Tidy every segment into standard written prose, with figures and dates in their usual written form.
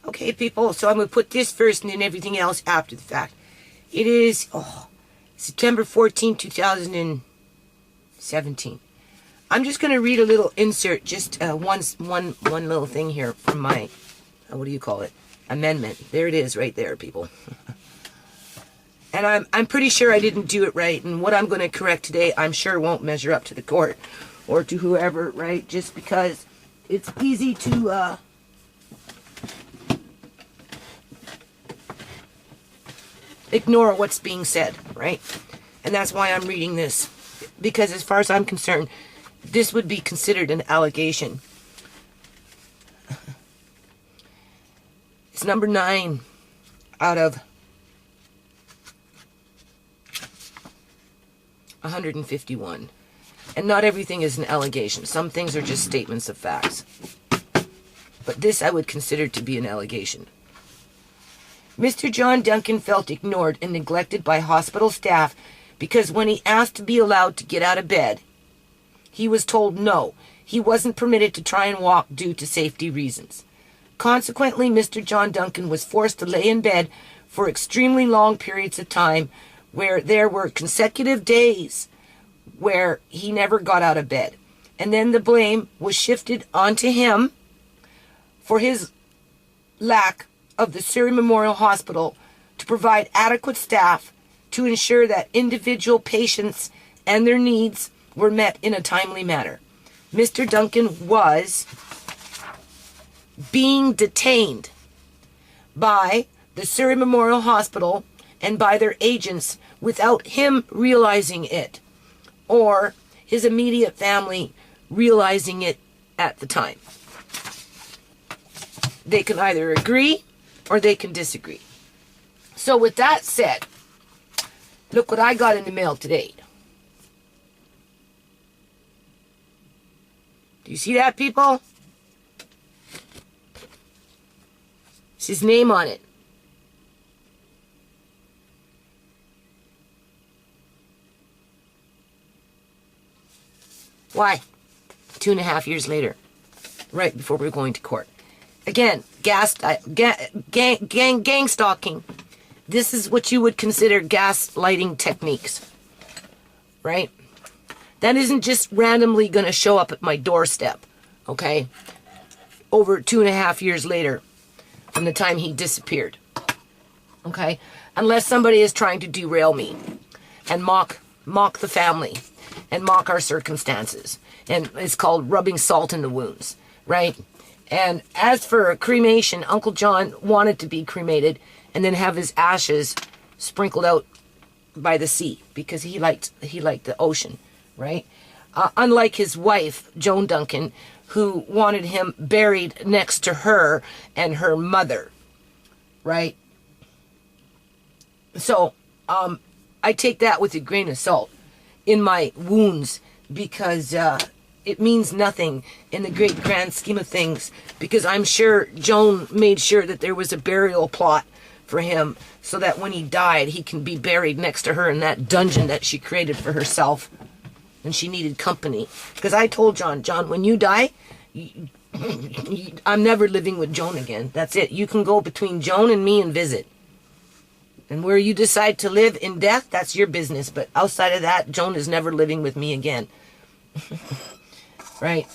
Okay, people, so I'm going to put this first and then everything else after the fact. It is September 14, 2017. I'm just going to read a little insert, just one little thing here from my, what do you call it? Amendment. There it is right there, people. And I'm pretty sure I didn't do it right, and what I'm going to correct today, I'm sure won't measure up to the court or to whoever, right? Just because it's easy to ignore what's being said, right? And that's why I'm reading this, because as far as I'm concerned, this would be considered an allegation. It's number 9 out of 151. And not everything is an allegation. Some things are just statements of facts. But this I would consider to be an allegation. Mr. John Duncan felt ignored and neglected by hospital staff because when he asked to be allowed to get out of bed, he was told no, he wasn't permitted to try and walk due to safety reasons. Consequently, Mr. John Duncan was forced to lay in bed for extremely long periods of time where there were consecutive days where he never got out of bed. And then the blame was shifted onto him for his lack of the Surrey Memorial Hospital to provide adequate staff to ensure that individual patients and their needs were met in a timely manner. Mr. Duncan was being detained by the Surrey Memorial Hospital and by their agents without him realizing it, or his immediate family realizing it at the time. They can either agree or they can disagree. So with that said, look what I got in the mail today. Do you see that, people? It's his name on it. Why? 2.5 years later, right before we're going to court. Again, gang stalking. This is what you would consider gaslighting techniques, right? That isn't just randomly going to show up at my doorstep, okay? Over 2.5 years later from the time he disappeared, okay? Unless somebody is trying to derail me and mock the family and mock our circumstances. And it's called rubbing salt in the wounds, right? And as for cremation, Uncle John wanted to be cremated and then have his ashes sprinkled out by the sea because he liked the ocean, right? Unlike his wife, Joan Duncan, who wanted him buried next to her and her mother, right? So, I take that with a grain of salt in my wounds because it means nothing in the great grand scheme of things, because I'm sure Joan made sure that there was a burial plot for him so that when he died, he can be buried next to her in that dungeon that she created for herself. And she needed company. Because I told John, when you die, I'm never living with Joan again. That's it. You can go between Joan and me and visit. And where you decide to live in death, that's your business. But outside of that, Joan is never living with me again. Right?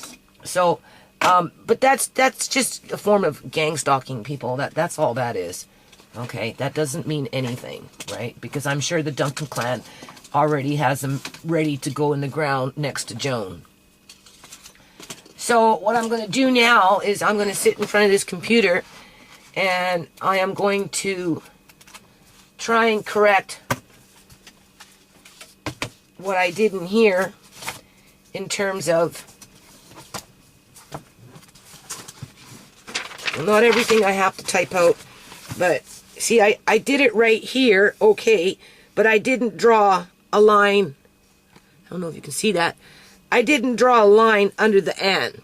So, but that's just a form of gang stalking, people. That's all that is. Okay? That doesn't mean anything, right? Because I'm sure the Duncan clan already has them ready to go in the ground next to Joan. So what I'm going to do now is I'm going to sit in front of this computer and I am going to try and correct what I didn't hear in terms of, well, not everything I have to type out, but see, I did it right here, okay, but I didn't draw a line. I don't know if you can see that. I didn't draw a line under the "and."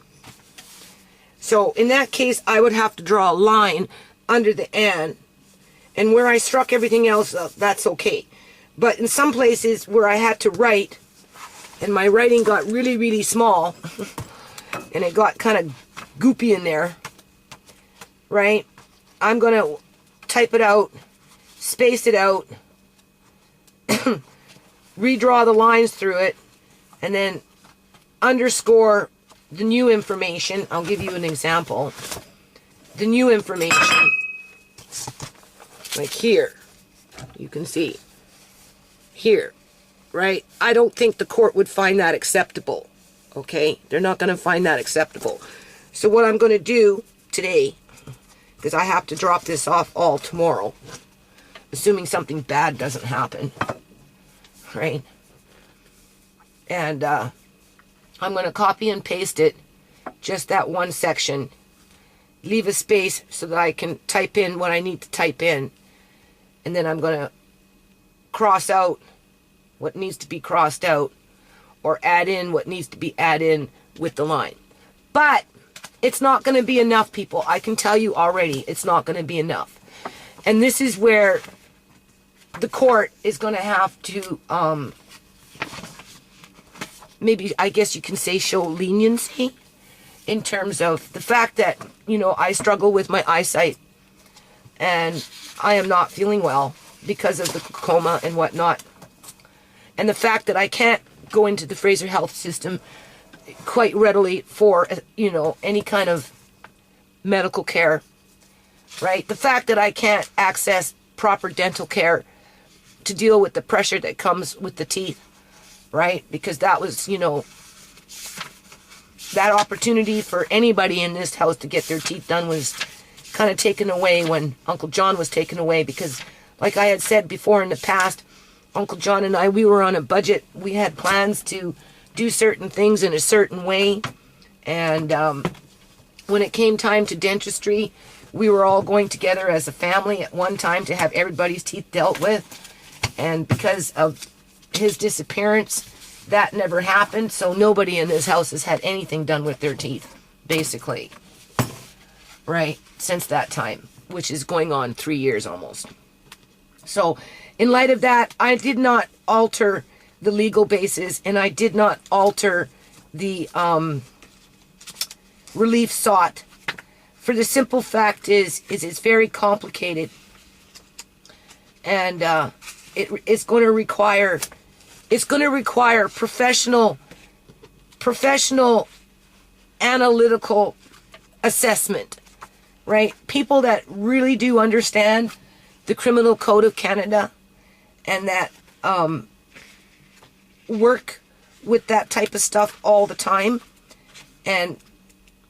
So in that case, I would have to draw a line under the "and." And where I struck everything else up, that's okay. But in some places where I had to write, and my writing got really, really small, and it got kind of goopy in there, right? I'm going to type it out, space it out, redraw the lines through it, and then underscore the new information. I'll give you an example. The new information, like here, you can see, here, right? I don't think the court would find that acceptable, okay? They're not going to find that acceptable. So what I'm going to do today, because I have to drop this off all tomorrow, assuming something bad doesn't happen, right? And I'm going to copy and paste it, just that one section, leave a space so that I can type in what I need to type in, and then I'm going to cross out what needs to be crossed out, or add in what needs to be added in with the line. But it's not going to be enough, people. I can tell you already, it's not going to be enough. And this is where the court is going to have to, maybe, I guess you can say, show leniency in terms of the fact that, you know, I struggle with my eyesight and I am not feeling well because of the glaucoma and whatnot. And the fact that I can't go into the Fraser Health System quite readily for, you know, any kind of medical care, right? The fact that I can't access proper dental care to deal with the pressure that comes with the teeth, right? Because that was, you know, that opportunity for anybody in this house to get their teeth done was kind of taken away when Uncle John was taken away, because like I had said before in the past, Uncle John and I, we were on a budget. We had plans to do certain things in a certain way. And when it came time to dentistry, we were all going together as a family at one time to have everybody's teeth dealt with. And because of his disappearance, that never happened. So nobody in this house has had anything done with their teeth, basically. Right? Since that time, which is going on 3 years almost. So in light of that, I did not alter the legal basis, and I did not alter the relief sought. For the simple fact is it's very complicated, and it's going to require professional analytical assessment, right? People that really do understand the Criminal Code of Canada and that work with that type of stuff all the time and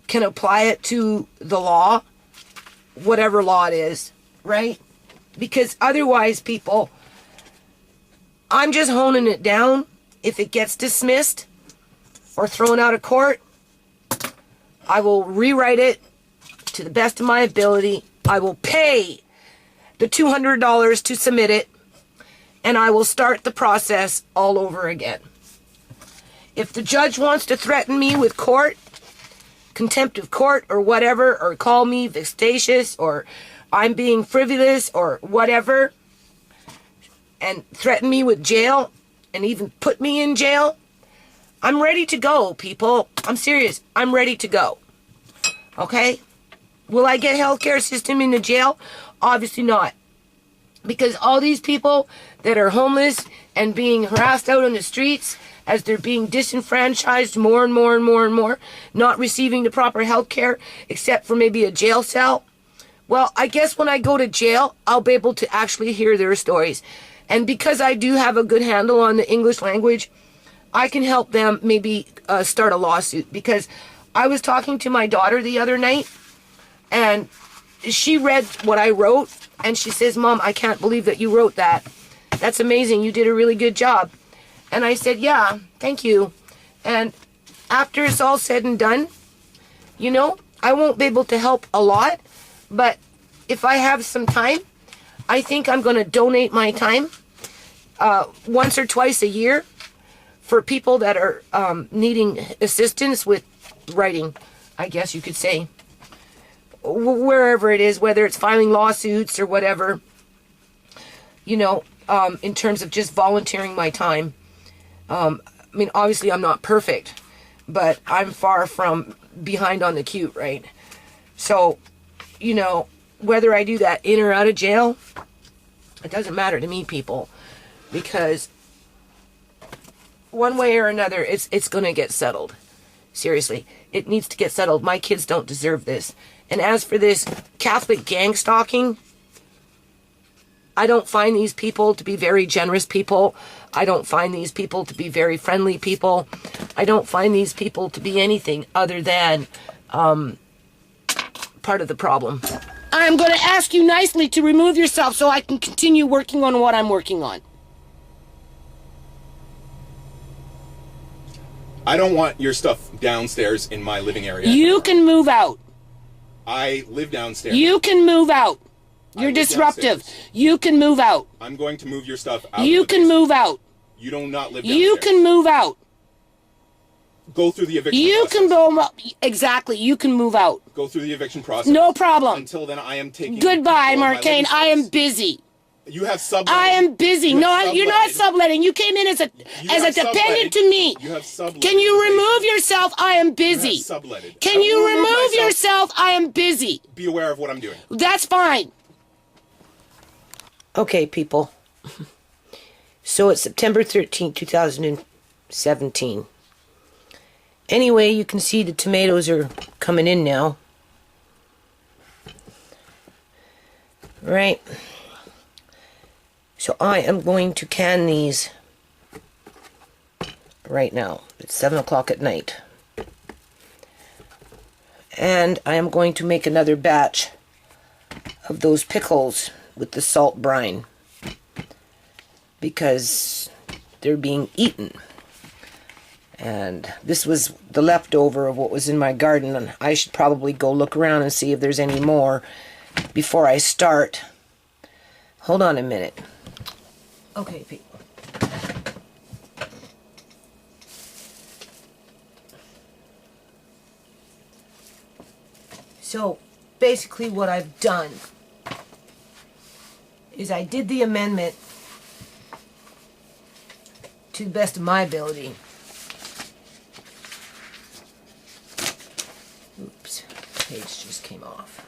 can apply it to the law, whatever law it is, right? Because otherwise, people, I'm just honing it down. If it gets dismissed or thrown out of court, I will rewrite it to the best of my ability. I will pay the $200 to submit it, and I will start the process all over again. If the judge wants to threaten me with court, contempt of court or whatever, or call me vexatious or I'm being frivolous or whatever, and threaten me with jail and even put me in jail, I'm ready to go, people. I'm serious. I'm ready to go. Okay? Will I get healthcare system in the jail? Obviously not. Because all these people that are homeless and being harassed out on the streets as they're being disenfranchised more and more and more and more, not receiving the proper health care except for maybe a jail cell. Well, I guess when I go to jail, I'll be able to actually hear their stories. And because I do have a good handle on the English language, I can help them maybe start a lawsuit. Because I was talking to my daughter the other night, and she read what I wrote, and she says, "Mom, I can't believe that you wrote that. That's amazing. You did a really good job." And I said, "Yeah, thank you." And after it's all said and done, you know, I won't be able to help a lot, but if I have some time, I think I'm going to donate my time once or twice a year for people that are needing assistance with writing, I guess you could say. Wherever it is, whether it's filing lawsuits or whatever, you know, in terms of just volunteering my time. I mean, obviously I'm not perfect, but I'm far from behind on the cute, right? So, you know, whether I do that in or out of jail, it doesn't matter to me, people, because one way or another, it's going to get settled. Seriously, it needs to get settled. My kids don't deserve this. And as for this Catholic gang stalking, I don't find these people to be very generous people. I don't find these people to be very friendly people. I don't find these people to be anything other than part of the problem. I'm going to ask you nicely to remove yourself so I can continue working on what I'm working on. I don't want your stuff downstairs in my living area. You can move out. I live downstairs. You can move out. You're disruptive. Downstairs. You can move out. I'm going to move your stuff out. You can move out. You do not live downstairs. You can move out. Go through the eviction You process. can go. Exactly. You can move out. Go through the eviction process. No problem. Until then, I am taking. Goodbye, control of my Marcane. living I am space. busy. You have subletting. I am busy. No, you're not subletting. You came in as a dependent to me. You have subletting. Can you remove yourself? I am busy. You have subletted. Can you remove yourself? I am busy. Be aware of what I'm doing. That's fine. Okay, people. So it's September 13th, 2017. Anyway, you can see the tomatoes are coming in now. Right. So I am going to can these right now. It's 7 o'clock at night. And I am going to make another batch of those pickles with the salt brine, because they're being eaten. And this was the leftover of what was in my garden, and I should probably go look around and see if there's any more before I start. Hold on a minute. Okay, people. So, basically what I've done is I did the amendment to the best of my ability. Oops, page just came off.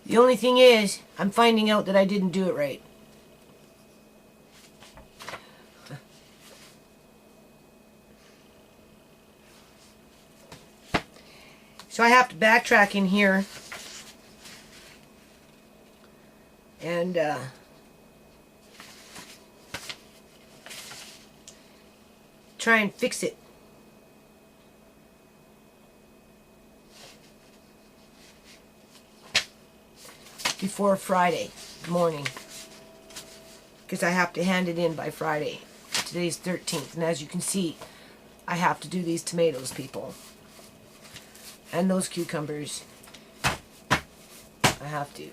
The only thing is, I'm finding out that I didn't do it right. So I have to backtrack in here and try and fix it. Before Friday morning, because I have to hand it in by Friday. Today's 13th, and as you can see, I have to do these tomatoes, people, and those cucumbers. I have to.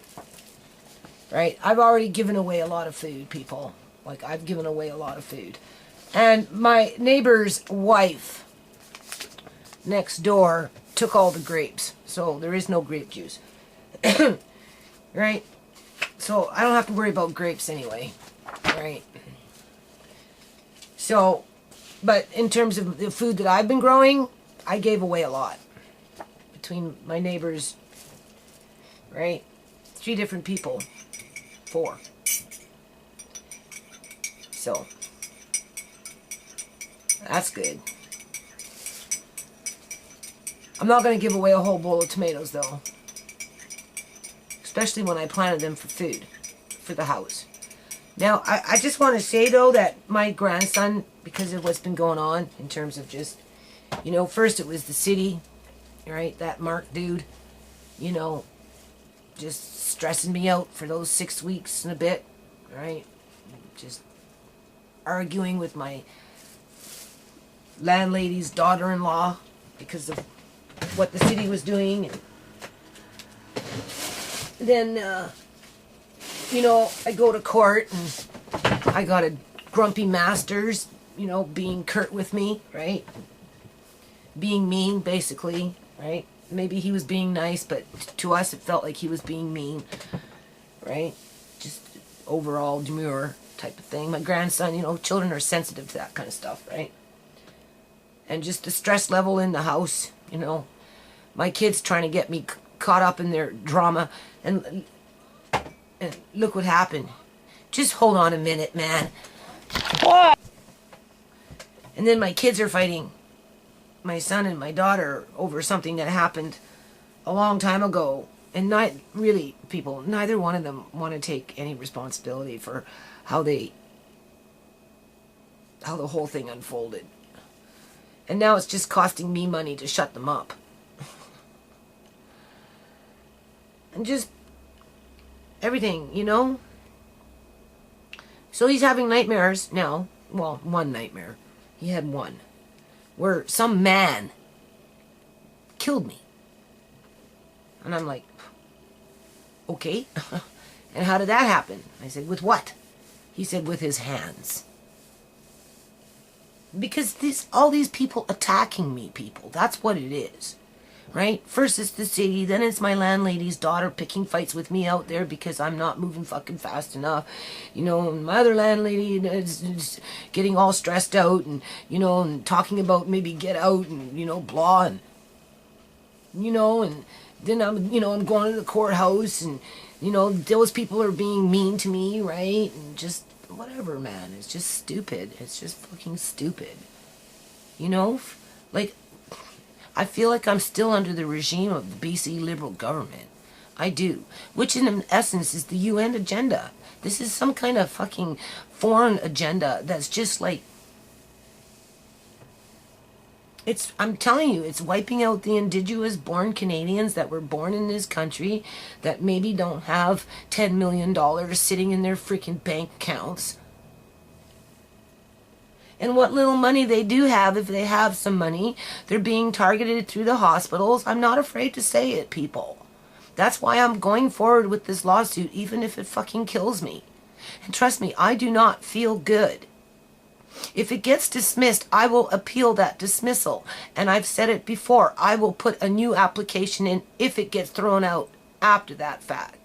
Right? I've already given away a lot of food, people. Like, I've given away a lot of food. And my neighbor's wife next door took all the grapes, so there is no grape juice. Right? So I don't have to worry about grapes anyway. Right? So, but in terms of the food that I've been growing, I gave away a lot. Between my neighbors, right? 3 different people. 4. So, that's good. I'm not going to give away a whole bowl of tomatoes, though. Especially when I planted them for food, for the house. Now, I just want to say, though, that my grandson, because of what's been going on, in terms of just, you know, first it was the city, right, that Mark dude, you know, just stressing me out for those 6 weeks and a bit, right, just arguing with my landlady's daughter-in-law because of what the city was doing, and then, you know, I go to court, and I got a grumpy masters, you know, being curt with me, right? Being mean, basically, right? Maybe he was being nice, but to us it felt like he was being mean, right? Just overall demure type of thing. My grandson, you know, children are sensitive to that kind of stuff, right? and just the stress level in the house, you know. My kids trying to get me caught up in their drama, and look what happened. Just hold on a minute, man. What? And then my kids are fighting, my son and my daughter, over something that happened a long time ago. And neither one of them want to take any responsibility for how the whole thing unfolded. And now it's just costing me money to shut them up. And just everything, you know? So he's having nightmares now. Well, one nightmare. He had one. Where some man killed me. And I'm like, okay. And how did that happen? I said, with what? He said, with his hands. Because all these people attacking me, people. That's what it is. Right? First it's the city, then it's my landlady's daughter picking fights with me out there because I'm not moving fucking fast enough. You know, and my other landlady is getting all stressed out and, you know, and talking about maybe get out and, you know, blah, and, you know, and then I'm going to the courthouse and, you know, those people are being mean to me, right? And just whatever, man. It's just stupid. It's just fucking stupid. You know? Like, I feel like I'm still under the regime of the BC Liberal government. I do. Which in essence is the UN agenda. This is some kind of fucking foreign agenda that's just like... I'm telling you, it's wiping out the indigenous born Canadians that were born in this country that maybe don't have $10 million sitting in their freaking bank accounts. And what little money they do have, if they have some money, they're being targeted through the hospitals. I'm not afraid to say it, people. That's why I'm going forward with this lawsuit, even if it fucking kills me. And trust me, I do not feel good. If it gets dismissed, I will appeal that dismissal. And I've said it before, I will put a new application in if it gets thrown out after that fact.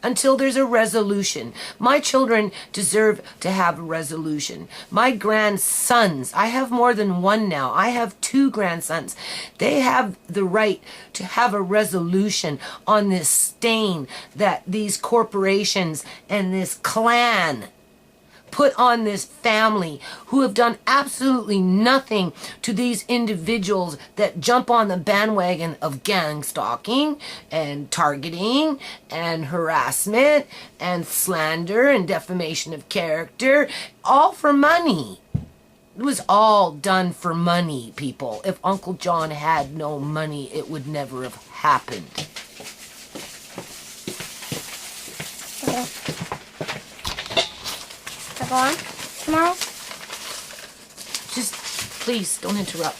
Until there's a resolution. My children deserve to have a resolution. My grandsons, I have more than one now. I have 2 grandsons. They have the right to have a resolution on this stain that these corporations and this clan put on this family, who have done absolutely nothing to these individuals that jump on the bandwagon of gang stalking and targeting and harassment and slander and defamation of character, all for money. It was all done for money, people. If Uncle John had no money, it would never have happened. Okay. Go on tomorrow? Just please don't interrupt.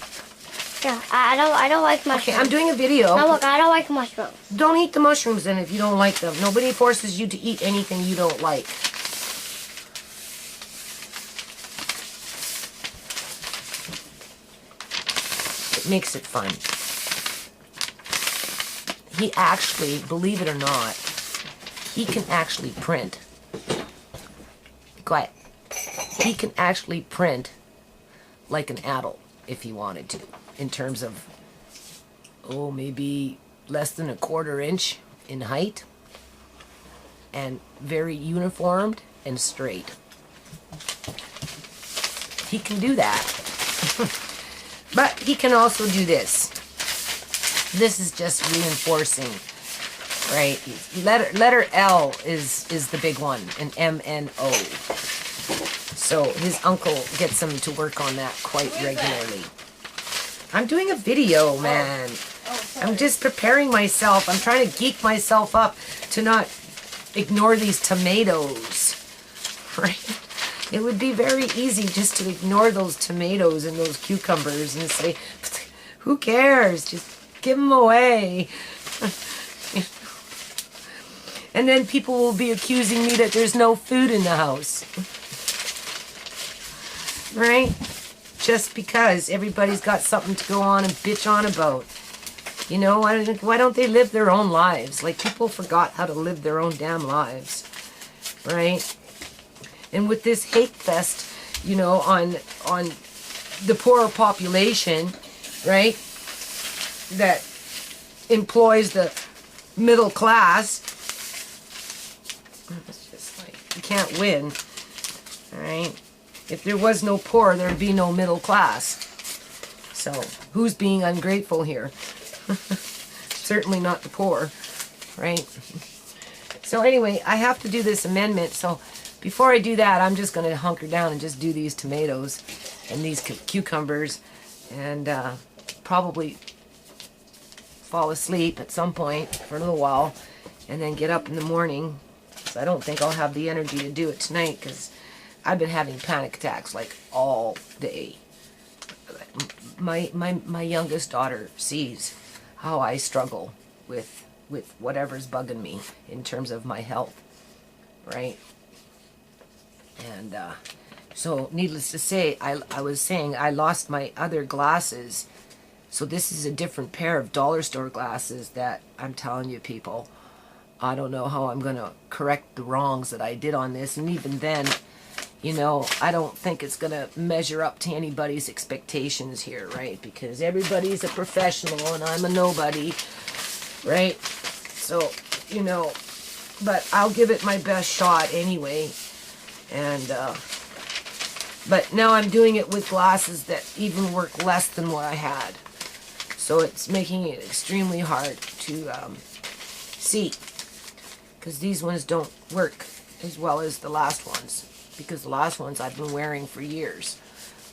Yeah, I don't like mushrooms. Okay, I'm doing a video. No, look, I don't like mushrooms. Don't eat the mushrooms then if you don't like them. Nobody forces you to eat anything you don't like. It makes it fun. He actually, believe it or not, he can actually print. Be quiet. He can actually print like an adult if he wanted to, in terms of, maybe less than 1/4 inch in height, and very uniformed and straight. He can do that. But he can also do this. This is just reinforcing, right? Letter L is the big one, and MNO. So his uncle gets him to work on that quite regularly. I'm doing a video, man. I'm just preparing myself. I'm trying to geek myself up to not ignore these tomatoes, right? It would be very easy just to ignore those tomatoes and those cucumbers and say, who cares? Just give them away. And then people will be accusing me that there's no food in the house. Right? Just because everybody's got something to go on and bitch on about. You know, why don't they live their own lives? Like, people forgot how to live their own damn lives. Right? And with this hate fest, you know, on the poorer population, right? That employs the middle class. It's just like, you can't win, all right? If there was no poor, there'd be no middle class. So, who's being ungrateful here? Certainly not the poor, right? So anyway, I have to do this amendment. So before I do that, I'm just going to hunker down and just do these tomatoes and these cucumbers and probably fall asleep at some point for a little while and then get up in the morning. So I don't think I'll have the energy to do it tonight because I've been having panic attacks like all day. My youngest daughter sees how I struggle with whatever's bugging me in terms of my health, right? And so needless to say, I was saying I lost my other glasses. So this is a different pair of dollar store glasses that I'm telling you, people, I don't know how I'm going to correct the wrongs that I did on this. And even then, you know, I don't think it's going to measure up to anybody's expectations here, right? Because everybody's a professional and I'm a nobody, right? So, you know, but I'll give it my best shot anyway. And, but now I'm doing it with glasses that even work less than what I had. So it's making it extremely hard to see. Because these ones don't work as well as the last ones. Because the last ones I've been wearing for years.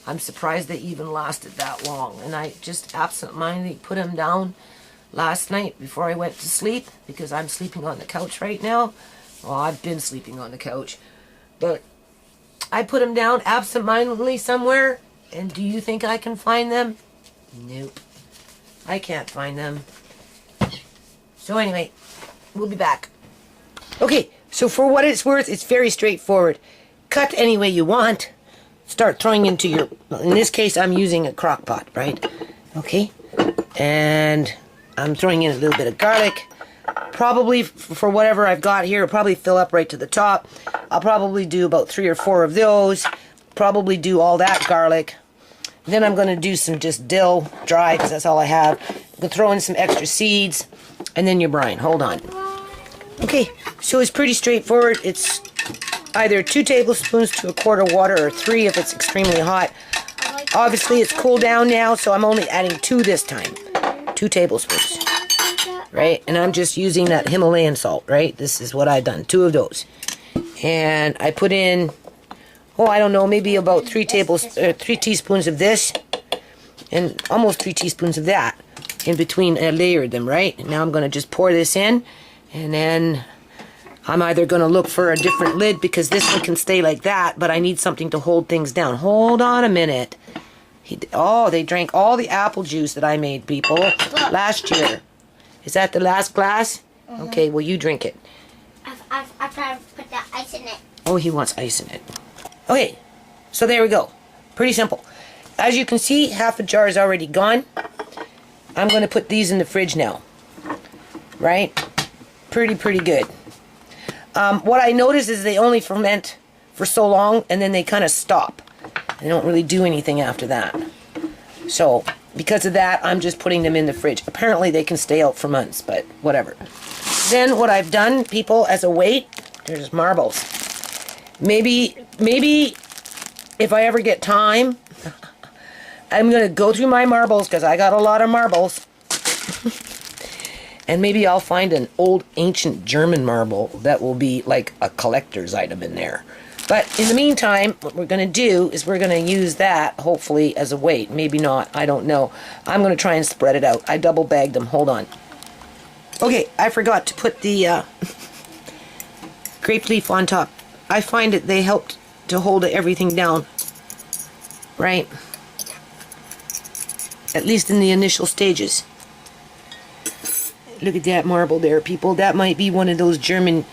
I'm surprised they even lasted that long. And I just absentmindedly put them down last night before I went to sleep. Because I'm sleeping on the couch right now. Well, I've been sleeping on the couch. But I put them down absentmindedly somewhere. And do you think I can find them? Nope. I can't find them. So anyway, we'll be back. Okay, so for what it's worth, it's very straightforward. Cut any way you want. Start throwing into your, in this case, I'm using a crock pot, right? Okay, and I'm throwing in a little bit of garlic. Probably for whatever I've got here, it'll probably fill up right to the top. I'll probably do about 3 or 4 of those. Probably do all that garlic. Then I'm going to do some just dill, dry, because that's all I have. I'm going to throw in some extra seeds, and then your brine. Hold on. Okay, so it's pretty straightforward. It's either 2 tablespoons to a quart of water, or 3 if it's extremely hot. Obviously, it's cooled down now, so I'm only adding 2 this time. 2 tablespoons. Right? And I'm just using that Himalayan salt, right? This is what I've done. 2 of those. And I put in, oh, I don't know, maybe about 3 teaspoons of this. And almost 3 teaspoons of that. In between, I layered them, right? Now I'm going to just pour this in. And then I'm either going to look for a different lid because this one can stay like that, but I need something to hold things down. Hold on a minute. Oh, they drank all the apple juice that I made, people, last year. Is that the last glass? Mm-hmm. Okay, well, you drink it. I've tried to put that ice in it. Oh, he wants ice in it. Okay, so there we go. Pretty simple. As you can see, half a jar is already gone. I'm going to put these in the fridge now. Right? Pretty good. What I notice is they only ferment for so long and then they kind of stop. They don't really do anything after that. So, because of that, I'm just putting them in the fridge. Apparently they can stay out for months, but whatever. Then what I've done, people, as a weight, there's marbles. Maybe if I ever get time, I'm going to go through my marbles because I got a lot of marbles. And maybe I'll find an old ancient German marble that will be like a collector's item in there. But in the meantime, what we're going to do is we're going to use that, hopefully, as a weight. Maybe not. I don't know. I'm going to try and spread it out. I double bagged them. Hold on. Okay, I forgot to put the grape leaf on top. I find that they helped to hold everything down. Right? At least in the initial stages. Look at that marble there, people. That might be one of those German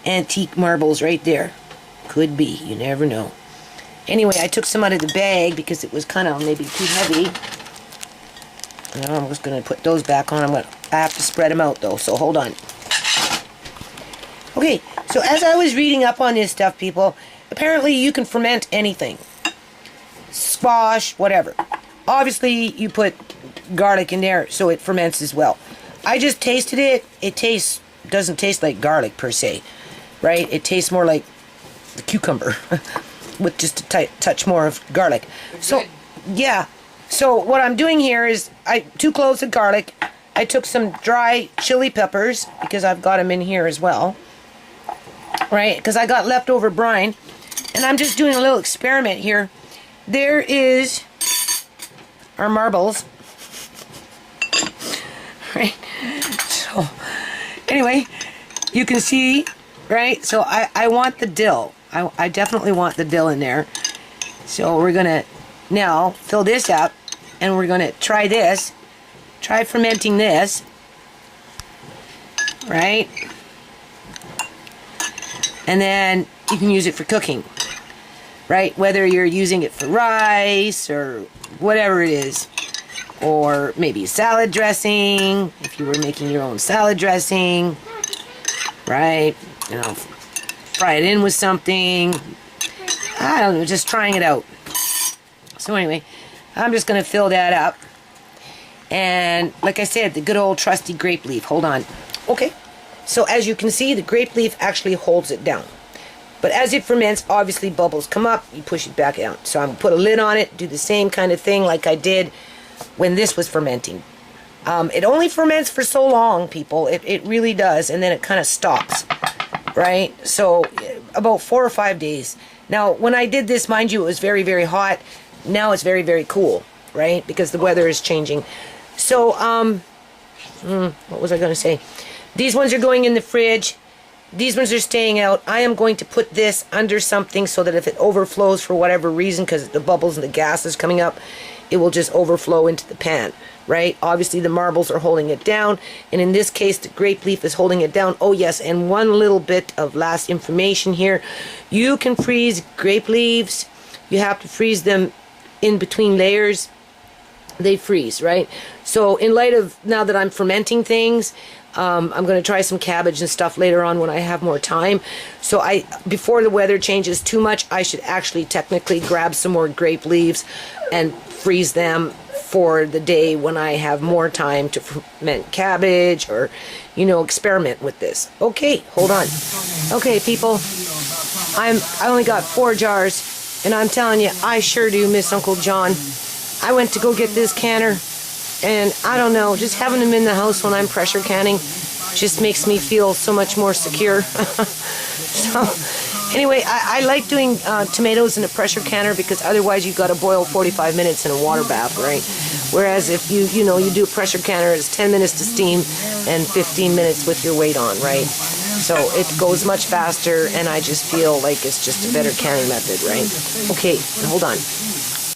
antique marbles right there. Could be. You never know. Anyway, I took some out of the bag because it was kind of maybe too heavy. And I'm just going to put those back on. I have to spread them out, though, so hold on. Okay, so as I was reading up on this stuff, people, apparently you can ferment anything. squash, whatever. Obviously, you put garlic in there so it ferments as well. I just tasted it. It doesn't taste like garlic per se, right? It tastes more like the cucumber with just a touch more of garlic. So, yeah. So what I'm doing here is 2 cloves of garlic. I took some dry chili peppers because I've got them in here as well, right? Because I got leftover brine, and I'm just doing a little experiment here. There is our marbles, right? So anyway, you can see, right? So I want the dill. I definitely want the dill in there. So we're gonna now fill this up, and we're gonna try this. Try fermenting this, right? And then you can use it for cooking, right? Whether you're using it for rice or whatever it is, or maybe salad dressing, if you were making your own salad dressing, right? You know, fry it in with something. I don't know, just trying it out. So anyway, I'm just gonna fill that up. And like I said, the good old trusty grape leaf. Hold on. Okay. So as you can see, the grape leaf actually holds it down. But as it ferments, obviously bubbles come up. You push it back out. So I'm going to put a lid on it, do the same kind of thing like I did when this was fermenting. It only ferments for so long, people. It really does. And then it kind of stops. Right? So about 4 or 5 days. Now, when I did this, mind you, it was very, very hot. Now it's very, very cool. Right? Because the weather is changing. So, what was I going to say? These ones are going in the fridge. These ones are staying out. I am going to put this under something so that if it overflows for whatever reason, because the bubbles and the gas is coming up, it will just overflow into the pan, right? Obviously, the marbles are holding it down. And in this case, the grape leaf is holding it down. Oh, yes, and one little bit of last information here. You can freeze grape leaves. You have to freeze them in between layers. They freeze, right? So in light of now that I'm fermenting things, I'm going to try some cabbage and stuff later on when I have more time. So before the weather changes too much, I should actually technically grab some more grape leaves and freeze them for the day when I have more time to ferment cabbage or, you know, experiment with this. Okay, hold on. Okay, people, I only got 4 jars, and I'm telling you, I sure do miss Uncle John. I went to go get this canner, and I don't know, just having him in the house when I'm pressure canning just makes me feel so much more secure. So, anyway, I like doing tomatoes in a pressure canner because otherwise you've got to boil 45 minutes in a water bath, right? Whereas if you do a pressure canner, it's 10 minutes to steam and 15 minutes with your weight on, right? So it goes much faster, and I just feel like it's just a better canning method, right? Okay, hold on.